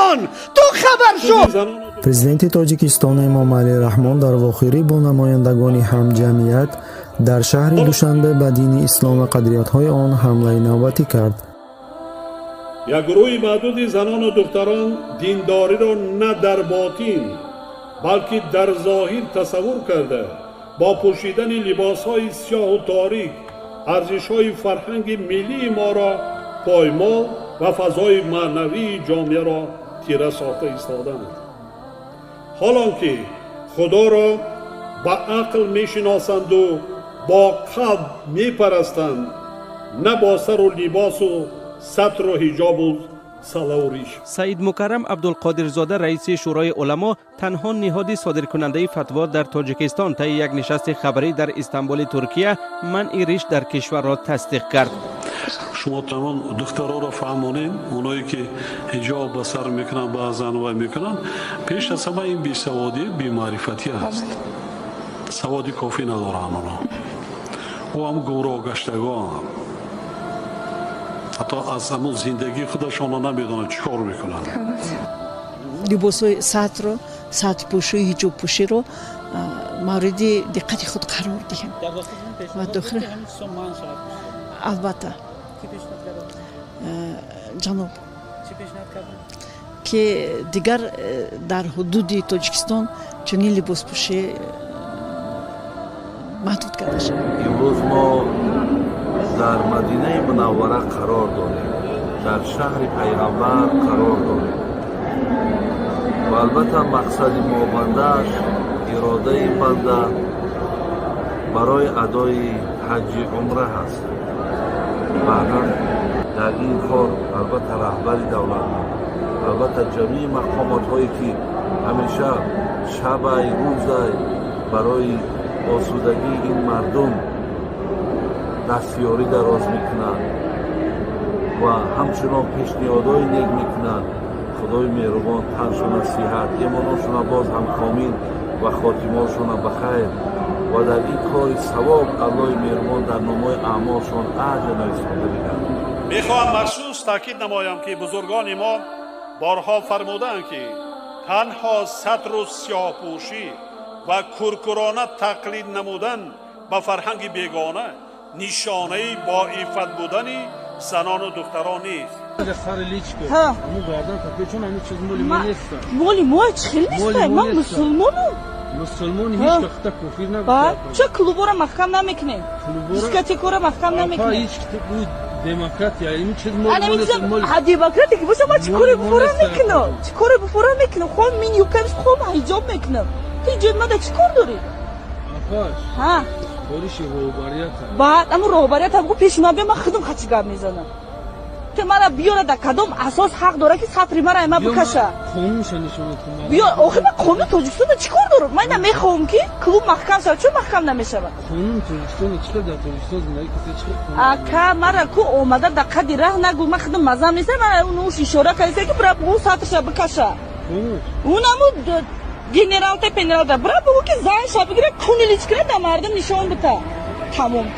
مسلمان تو خبر شو. президенти тоҷикистон эмом алӣ раҳмон дар вохӯрӣ бо намояндагони ҳамҷамъият дар шаҳри душанбе ба дини ислом ва қадриятҳои он ҳамлаи навбатӣ кард. як гурӯҳи маъдуди занону духтарон диндориро на дар ботин балки дар зоҳир тасаввур карда бо пӯшидани либосҳои сиёҳу торик арзишҳои фарҳанги миллии моро поймол ва фазои маънавии ҷомеаро тира сохта истоданд. ҳолон ки худоро ба ақл мешиносанду бо қалб мепарастанд, на бо сару либосу сатру ҳиҷобу салавриш. саид мукаррам абдулқодирзода раиси шӯрои уламо танҳо ниҳоди содиркунандаи фатво дар тоҷикистон таи як нишасти хабарӣ дар истанбули туркия манъи риш дар кишварро тасдиқ кард. шумо тамом духтароро фаҳмонед, оное ки ҳиҷоб ба сар мекунанд, баъзан вай мекунанд, пеш аз ҳама ин бисаводӣ бимаърифатӣ аст. саводи кофӣ надоранд онҳо. ӯ ҳам гумроҳ гаштагонанд. ҳатто аз ҳамун зиндагии худашон намедонанд чӣ кор мекунанд. либосҳои сатро, сатпӯшии ҳиҷобпӯширо мавриди диққати худ қарор диҳем. ва дохил албатта ҷаноб ки дигар дар ҳудуди тоҷикистон чунин либоспӯшӣ маҳдуд карда шавад. имрӯз мо дар мадинаи мунаввара қарор дорем, дар шаҳри пайғамбар қарор дорем ва албатта мақсади мобандааш иродаи банда барои адои ҳаҷи умра ҳаст. баъдан дар ин кор албатта раҳбари давлат, албатта ҷамии мақомотҳое ки ҳамеша шабай рӯзай барои осудагии ин мардум дастёрӣ дароз мекунанд ва ҳамчунон пешниҳодҳои нек мекунанд. худои меҳрубон таншона сиҳат, имоношона боз ҳам комил ва хотимаошона ба хайр ва дар ин кори савоб аллоҳи меҳрубон дар номои аъмолшон аҷр нависонда диҳад. мехоҳам махсус таъкид намоям ки бузургони мо борҳо фармуданд ки танҳо сатру сиёҳпӯшӣ ва куркурона тақлид намудан ба фарҳанги бегона нишонаи боиффат будани занону духтарон нест. моли мо чӣ хел нестай? ман мусулмонам. мусулмони ҳеҷ вақта кофир набуд. чо клубора маҳкам намекунем? дискотекора маҳкам намекунем? демократия ин чиз демократия ки боша ман чӣ коре бифора мекунам? чӣ коре бифора мекунам? хом мин юкамс хом ҳиҷоб мекунам. ти ҷои мада чӣ кор дорӣ? ҳа бориши роҳбарият баъд аму роҳбарият ҳамгу пеши ман бия ман худам хачи гап мезанам. ти мара биёра дар кадом асос ҳақ дора ки сатри мара ма бикаша? қонунша нишона кун. биё охир ман қонуни тоҷикистонда чӣ кор дорам? ман намехоҳам ки клуб маҳкам шавад. чӯ маҳкам намешавад? қонуни тоҷикистон чӣ дар тоҷикистон зиндагӣ касе чӣ ака мара ку омада дар қади раҳ нагӯ ман худам мазам неста. мара нуш ишора кардиса ки бира бу сатрша бикаша. унаму генералта пенералта бира бигӯ ки занша бигира куниличкира да мардум нишон бита. тамом.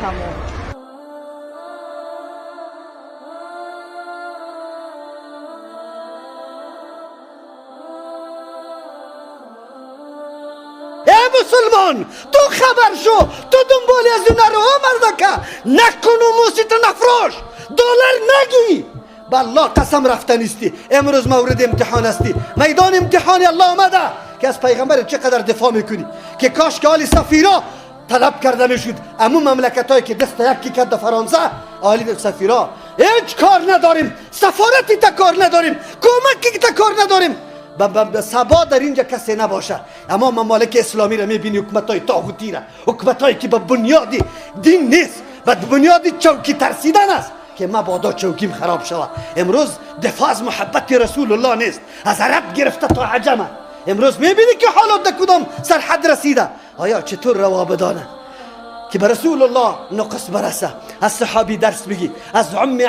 مسلمان تو خبر شو، تو دنبالی از اون رو مردکه نکن و موسیت نفروش دلار نگی. بالله قسم رفتنیستی. امروز مورد امتحان استی، میدان امتحانی الله آمده که از پیغمبر چقدر دفاع میکنی که کاش که آلی سفیرا طلب کرده میشد. اما مملکت هایی که دست یکی کرده فرانسه آلی سفیرا هیچ کار نداریم، سفارتی تا کار نداریم، کمکی تا کار نداریم. سبا در اینجا کسی نباشه. اما ممالک اسلامی را میبینی حکومتای طاغوتی را، حکومتایی که به بنیادی دین نیست، به بنیادی چوکی ترسیدن است که مبادا چوکیم خراب شود. امروز دفاع از محبت رسول الله نیست، از عرب گرفته تا عجم. امروز میبینی که حالات در کدام سرحد رسیده. آیا چطور روا بدانه که به رسول الله نقص برسه؟ از صحابی درس بگی. از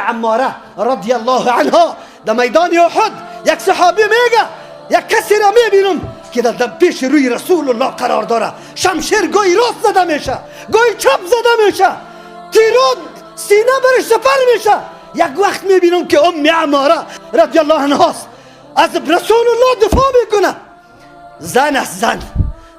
عماره رضی الله عنها در میدان احد یک صحابی میگه یک کسی را میبینم که در پیش روی رسول الله قرار داره، شمشیر گوی راست زده میشه، گوی چپ زده میشه، تیرو سینه برش سپر میشه. یک وقت میبینم که عماره رضی الله عنها از رسول الله دفاع میکنه. زن است،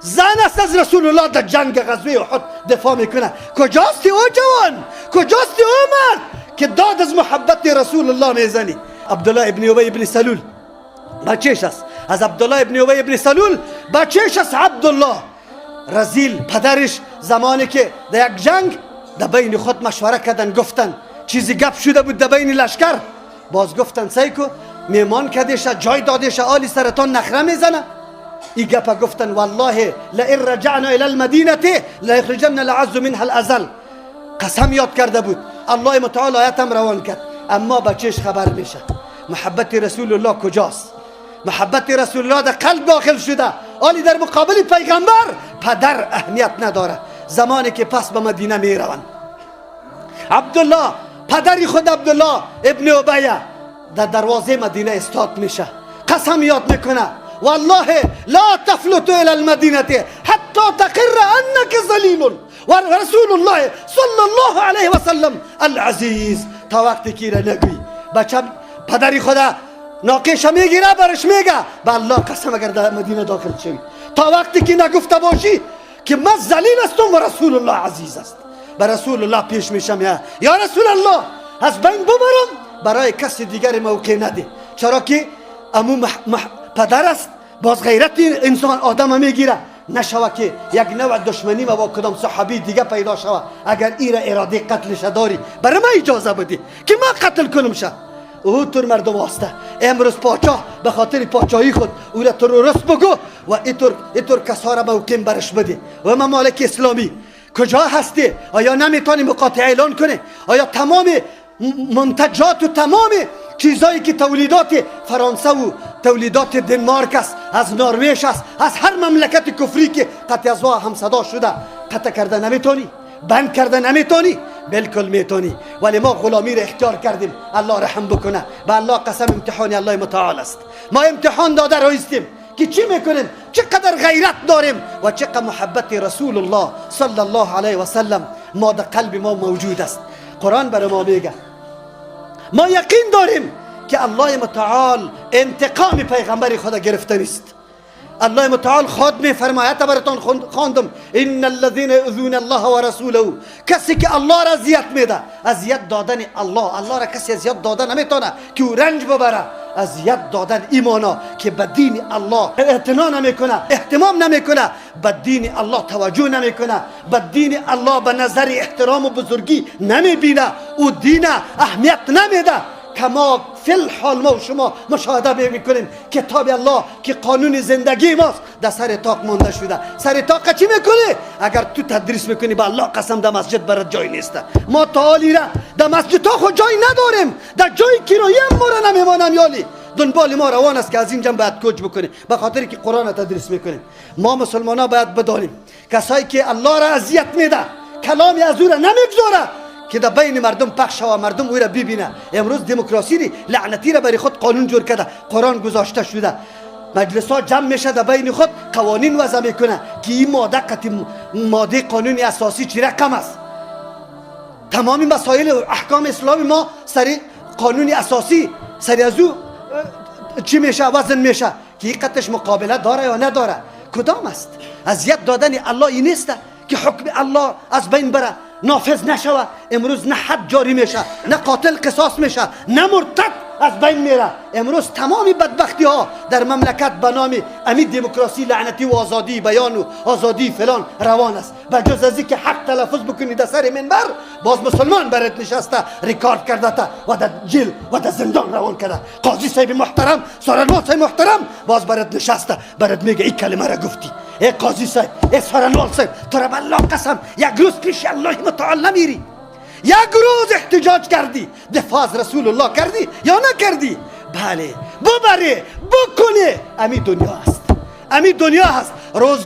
زن است از رسول الله در جنگ غزوه احد دفاع میکنه. کجاستی او جوان؟ کجاستی او مرد که داد از محبت رسول الله میزنی؟ عبدالله ابن ابی ابن سلول بچهش است. از عبدالله ابن ابی ابن سلول بچهش است عبدالله رزیل. پدرش زمانی که در یک جنگ در بین خود مشوره کردن، گفتن چیزی گپ شده بود در بین لشکر، باز گفتن سیکو میمان کدیش جای دادیش آلی سرطان نخره میزنه. ای گپا گفتن والله لئن رجعنا الى المدینه لیخرجن العز منها الاذل. قسم یاد کرده بود. الله متعال آیتم روان کرد. اما بچهش خبر میشه محبت رسول الله کجاست. محبت رسول الله در قلب داخل شده، آلی در مقابل پیغمبر پدر اهمیت نداره. زمانی که پس به مدینه میروند، عبدالله پدری خود عبدالله ابن ابیه در دروازه مدینه استاد میشه، قسم یاد میکنه والله لا تفلتوا الى المدینه حتی تقر انک ذلیل و رسول الله صلی الله علیه و سلم العزیز. تا وقتی که را نگوی بچه پدری خدا ناقش میگیره برش میگه به الله قسم اگر در مدینه داخل شوی، تا وقتی که نگفته باشی که من ذلیل هستم و رسول الله عزیز است. به رسول الله پیش میشم یا رسول الله از بین ببرم، برای کسی دیگر موقع نده، چرا که امو پدر است. باز غیرت انسان آدم میگیره، نشوه که یک نوع دشمنی ما با کدام صحابی دیگه پیدا شوه. اگر ایره اراده قتلش داری برای من اجازه بدی که من قتل کنم شه. او تر مردم واسطه امروز پاچاه به خاطر پاچاهی خود او را تروریست بگو و اینطور کسا را موقع برش بده. و ممالک اسلامی کجا هستی؟ آیا نمیتونی مقاطعه اعلان کنه؟ آیا تمام منتجات و تمام چیزایی که تولیدات فرانسه و تولیدات دنمارک است، از نروژ است، از هر مملکت کفری که قطع از هم صدا شده قطع کرده نمیتونی؟ بند کرده نمیتونی؟ بالکل میتونی، ولی ما غلامی را اختیار کردیم. الله رحم بکنه. به الله قسم امتحان الله متعال است. ما امتحان داده رایستیم که چی میکنیم، چقدر غیرت داریم و چقدر محبت رسول الله صلی الله علیه و سلم ما در قلب ما موجود است. قرآن برای ما میگه، ما یقین داریم که الله متعال انتقام پیغمبر خدا گرفته نیست. الله متعال خود میفرماید، براتون خواندم، ان الذين يؤذون الله ورسوله، کسی که الله را اذیت میده. اذیت دادن الله را کسی اذیت دادن نمیتونه که او رنج ببره. اذیت دادن ایمانا که به دین الله اعتنا نمیکنه، اهتمام نمیکنه، به دین الله توجه نمیکنه، به دین الله به نظر احترام و بزرگی نمیبینه، او دین اهمیت نمیده. کما فی الحال ما و شما مشاهده میکنیم کتاب الله که قانون زندگی ماست در سر طاق مانده شده. سر طاق چی میکنی؟ اگر تو تدریس میکنی به الله قسم در مسجد برات جای نیست. ما تعالی را در مسجد ها خود جای نداریم، در جای کرایه ما را نمیمانم. یالی دنبال ما روان است که از این جنب باید کوچ بکنیم به خاطر که قرآن تدریس میکنیم. ما مسلمان ها باید بدانیم کسایی که الله را اذیت میده، کلامی از او را نمیگذاره که در بین مردم پخش و مردم او را ببینه. امروز دموکراسی لعنتی را برای خود قانون جور کرده، قرآن گذاشته شده، مجلس ها جمع میشه در بین خود قوانین وضع میکنه که این ماده قانون اساسی چی رقم است. تمامی مسائل و احکام اسلامی ما سری قانون اساسی سری از او چی میشه وزن میشه که حقیقتش مقابله داره یا نداره. کدام است؟ اذیت دادن الله این نیست که حکم الله از بین بره، نافذ نشوه. امروز نه حد جاری میشه، نه قاتل قصاص میشه، نه مرتد از بین میره. امروز تمامی بدبختی ها در مملکت به نام امید دموکراسی لعنتی و آزادی بیان و آزادی فلان روان است. به جز از که حق تلفظ بکنی در سر منبر، باز مسلمان برات نشسته ریکارد کرده تا و در جیل و در زندان روان کرده. قاضی صاحب محترم، سارالوال صاحب محترم باز برات نشسته، برات میگه این کلمه را گفتی. ای قاضی صاحب، ای سارالوال صاحب، تو را بالله قسم یک روز پیش الله متعال نمیری؟ یک روز احتجاج کردی، دفاع از رسول الله کردی یا نکردی؟ بله، ببره، بکنه. امی دنیا هست، امی دنیا هست. روز